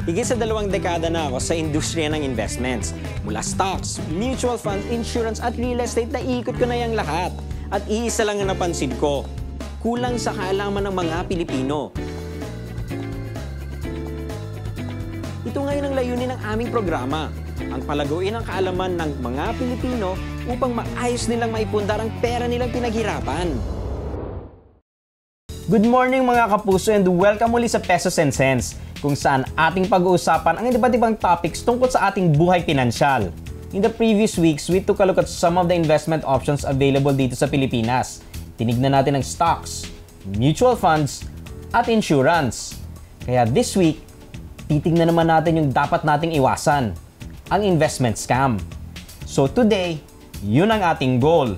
Higit sa 2 dekada na ako sa industriya ng investments. Mula stocks, mutual funds, insurance at real estate, naikot ko na yung lahat. At iisa lang ang napansin ko, kulang sa kaalaman ng mga Pilipino. Ito ngayon ang layunin ng aming programa, ang palaguin ang kaalaman ng mga Pilipino upang maayos nilang maipundar ang pera nilang pinaghirapan. Good morning mga kapuso and welcome muli sa Pesos and Cents, kung saan ating pag-uusapan ang iba't ibang topics tungkol sa ating buhay pinansyal. In the previous weeks, we took a look at some of the investment options available dito sa Pilipinas. Tinignan natin ang stocks, mutual funds, at insurance. Kaya this week, titignan naman natin yung dapat nating iwasan, ang investment scam. So today, yun ang ating goal.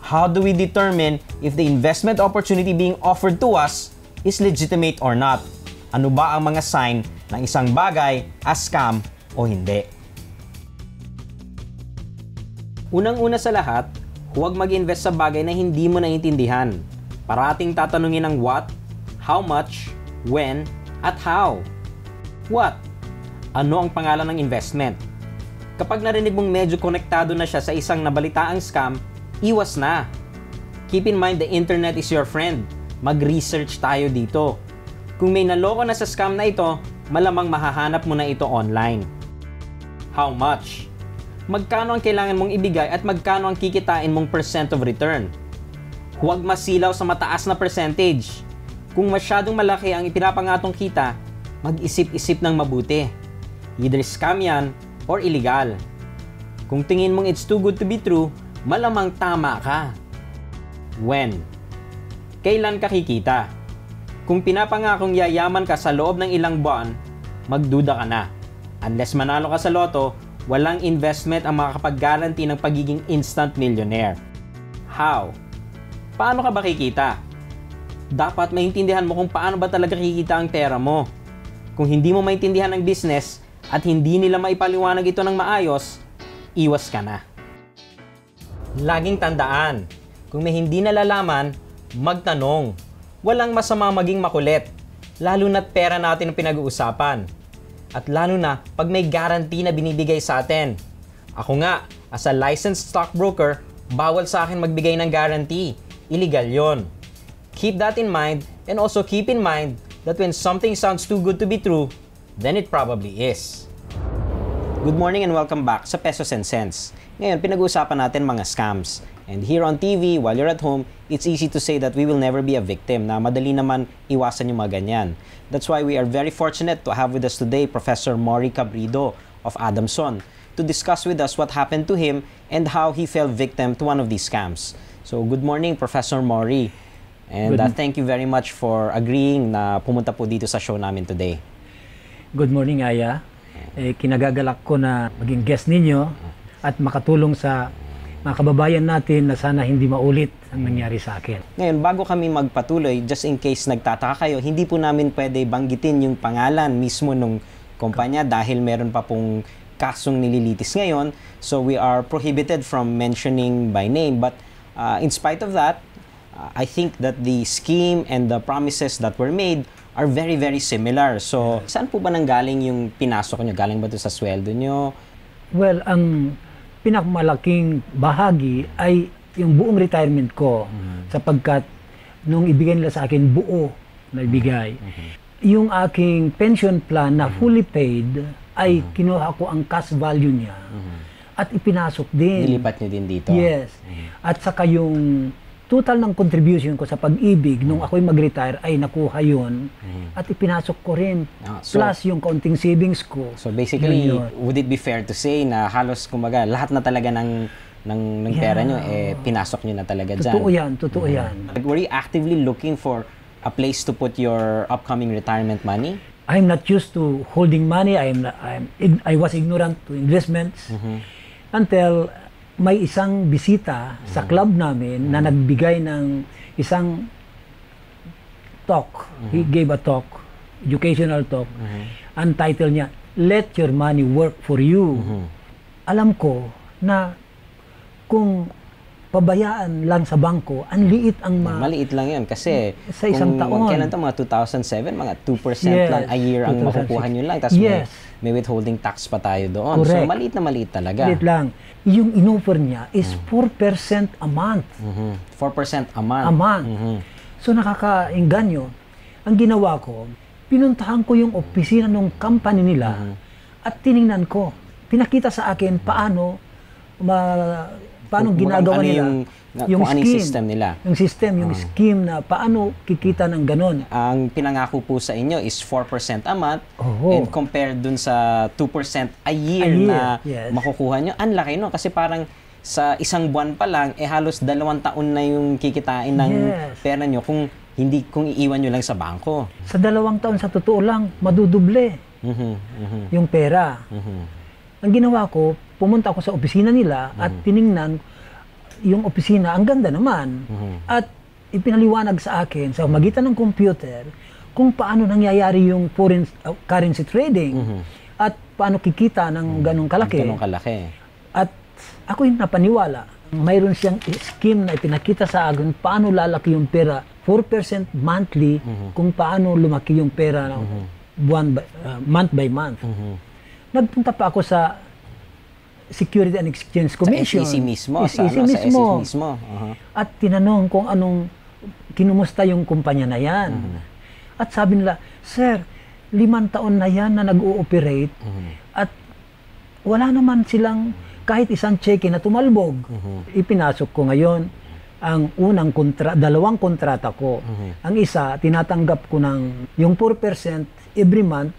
How do we determine if the investment opportunity being offered to us is legitimate or not? Ano ba ang mga sign ng isang bagay as scam o hindi? Unang-una sa lahat, huwag mag-invest sa bagay na hindi mo naiintindihan. Parating tatanungin ang what, how much, when, at how. What? Ano ang pangalan ng investment? Kapag narinig mong medyo konektado na siya sa isang nabalitaang scam, iwas na. Keep in mind the internet is your friend. Mag-research tayo dito. Kung may naloko na sa scam na ito, malamang mahahanap mo na ito online. How much? Magkano ang kailangan mong ibigay at magkano ang kikitain mong percent of return? Huwag masilaw sa mataas na percentage. Kung masyadong malaki ang ipinapangatong kita, mag-isip-isip ng mabuti. Either scam yan or illegal. Kung tingin mong it's too good to be true, malamang tama ka. When? Kailan ka kikita? Kung pinapangakong yayaman ka sa loob ng ilang buwan, magduda ka na. Unless manalo ka sa loto, walang investment ang makakapag-guarantee ng pagiging instant millionaire. How? Paano ka ba kikita? Dapat maintindihan mo kung paano ba talaga kikita ang pera mo. Kung hindi mo maintindihan ang business at hindi nila maipaliwanag ito ng maayos, iwas ka na. Laging tandaan, kung may hindi nalalaman, magtanong. Walang masama maging makulit, lalo na't pera natin ang pinag-uusapan. At lalo na pag may guarantee na binibigay sa atin. Ako nga, as a licensed stockbroker, bawal sa akin magbigay ng guarantee. Illegal yon. Keep that in mind, and also keep in mind that when something sounds too good to be true, then it probably is. Good morning and welcome back sa Pesos and Cents. Ngayon, pinag-uusapan natin mga scams. And here on TV, while you're at home, it's easy to say that we will never be a victim, na madali naman iwasan yung mga ganyan. That's why we are very fortunate to have with us today Professor Maury Cabrido of Adamson to discuss with us what happened to him and how he fell victim to one of these scams. So, good morning, Professor Maury. And thank you very much for agreeing na pumunta po dito sa show namin today. Good morning, Aya. Kinagagalak ko na maging guest ninyo at makatulong sa mga kababayan natin na sana hindi maulit ang nangyari sa akin. Ngayon, bago kami magpatuloy, just in case nagtataka kayo, hindi po namin pwede banggitin yung pangalan mismo ng kumpanya dahil meron pa pong kasong nililitis ngayon. So we are prohibited from mentioning by name. But in spite of that, I think that the scheme and the promises that were made are very, very similar. So, saan po ba nanggaling yung pinasok nyo? Galing ba ito sa sweldo nyo? Well, ang pinakamalaking bahagi ay yung buong retirement ko. Sapagkat nung ibigay nila sa akin, buo na ibigay. Yung aking pension plan na fully paid ay kinuha ko ang cash value niya. At ipinasok din. Nilipat nyo din dito? Yes. At saka yung total ng contribution ko sa pag-ibig nung ako'y mag-retire ay nakuha yun at ipinasok ko rin. Plus yung counting savings ko. So basically, would it be fair to say na halos kumbaga lahat na talaga ng pera nyo pinasok nyo na talaga dyan? Totoo yan, totoo yan. Were you actively looking for a place to put your upcoming retirement money? I'm not used to holding money. I was ignorant to investments until may isang bisita sa club namin na nagbigay ng isang talk. He gave a talk, educational talk. Ang title niya, Let Your Money Work For You. Alam ko na kung pabayaan lang sa bangko, ang liit ang Maliit lang yun kasi sa isang taon. Kailan to, mga 2007, mga 2% Yes, lang a year ang 2006. makukuha nyo lang. Tapos Yes. may withholding tax pa tayo doon. Correct. So maliit na maliit talaga. Liit lang. Yung inoffer niya is 4% a month. 4% a month. A month. So nakakainganyo. Ang ginawa ko, pinuntahan ko yung opisina ng company nila at tiningnan ko. Pinakita sa akin paano ginagawa nila yung system nila. Yung system, yung scheme na paano kikita ng ganon. Ang pinangako po sa inyo is 4% a month Oo. and compared dun sa 2% a year na yes. makukuha nyo, ang laki no? Kasi parang sa isang buwan pa lang, halos 2 taon na yung kikitain ng Yes. pera nyo kung iiwan nyo lang sa bangko. Sa 2 taon, sa totoo lang, maduduble yung pera. Ang ginawa ko, pumunta ako sa opisina nila at tiningnan yung opisina, ang ganda naman. At ipinaliwanag sa akin sa magitan ng computer kung paano nangyayari yung foreign currency trading at paano kikita ng ganong kalaki. Ganong kalaki. At ako yung napaniwala. Mayroon siyang scheme na ipinakita sa akin paano lalaki yung pera 4% monthly kung paano lumaki yung pera month by month. Nagpunta pa ako sa Security and Exchange Commission. Sa SEC mismo. SEC Sa SEC mismo. mismo. At tinanong kung kinumusta yung kumpanya na yan. At sabi nila, Sir, 5 taon na yan na nag-ooperate at wala naman silang kahit isang cheque na tumalbog. Ipinasok ko ngayon ang unang 2 kontrata ko. Ang isa, tinatanggap ko ng yung 4% every month,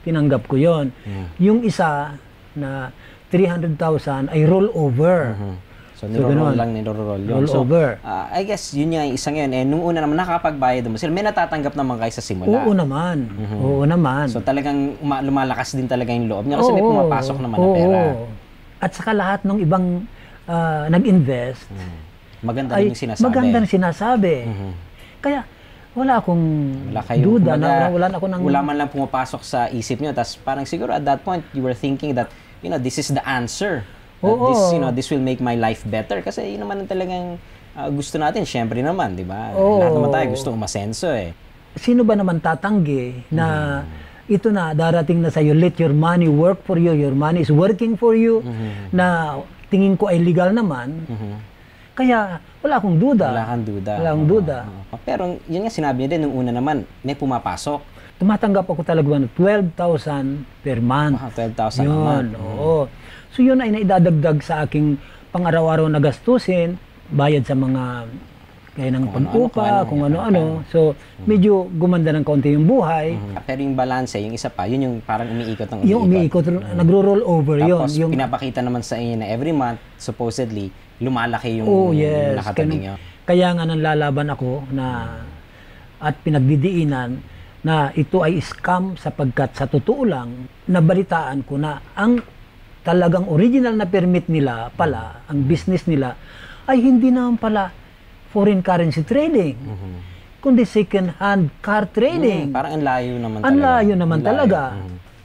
tinanggap ko yon. Yung isa na 300,000 ay roll over. So, niro-roll lang, niro-roll yun. Roll over. I guess, yun yung isa ngayon. Nung una naman, nakakapagbayad mo sila. May natatanggap naman kayo sa simula. Oo naman. Oo naman. So, talagang lumalakas din talaga yung loob niya kasi may pumapasok naman na pera. At saka lahat ng ibang nag-invest, Maganda rin yung sinasabi. maganda na sinasabi. Kaya, wala akong duda na wala ako ng... Wala man lang pumapasok sa isip nyo. Tapos parang siguro at that point, you were thinking that, this is the answer. That this will make my life better. Kasi yun naman ang talagang gusto natin. Siyempre naman, di ba? Lahat naman tayo gusto umasenso eh. Sino ba naman tatanggi na ito na, darating na sa'yo, let your money work for you, your money is working for you, na tingin ko ay legal naman. Kaya, wala akong duda. Wala kang duda. Wala akong duda. Pero, yun nga sinabi niya din, nung una naman, may pumapasok. Tumatanggap ako talaga ng 12,000 per month. 12,000 a month. Oo. So, yun ay naidadagdag sa aking pang-araw-araw na gastusin, bayad sa mga kaya ng pag-upa, kung ano-ano. So, medyo gumanda ng kaunti yung buhay. Pero yung balance, yung isa pa, yun yung parang umiikot ng umiikot. Yung umiikot, nagro-roll over yun. Tapos, pinapakita naman sa inyo na every month, supposedly, lumalaki yung nakatabi nyo. Kaya nga nanlalaban ako at pinagdidiinan na ito ay scam sapagkat sa totoo lang, nabalitaan ko na ang talagang original na permit nila pala, ang business nila, ay hindi naman pala foreign currency trading, kundi second-hand car trading. Parang ang layo naman talaga. Ang layo naman talaga.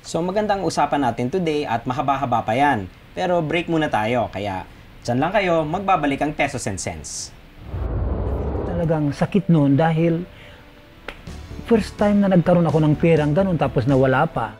So magandang usapan natin today at mahaba-haba pa yan. Pero break muna tayo, kaya dyan lang kayo, magbabalik ang Pesos and Cents. Talagang sakit noon dahil first time na nagkaroon ako ng perang ganun tapos nawala pa.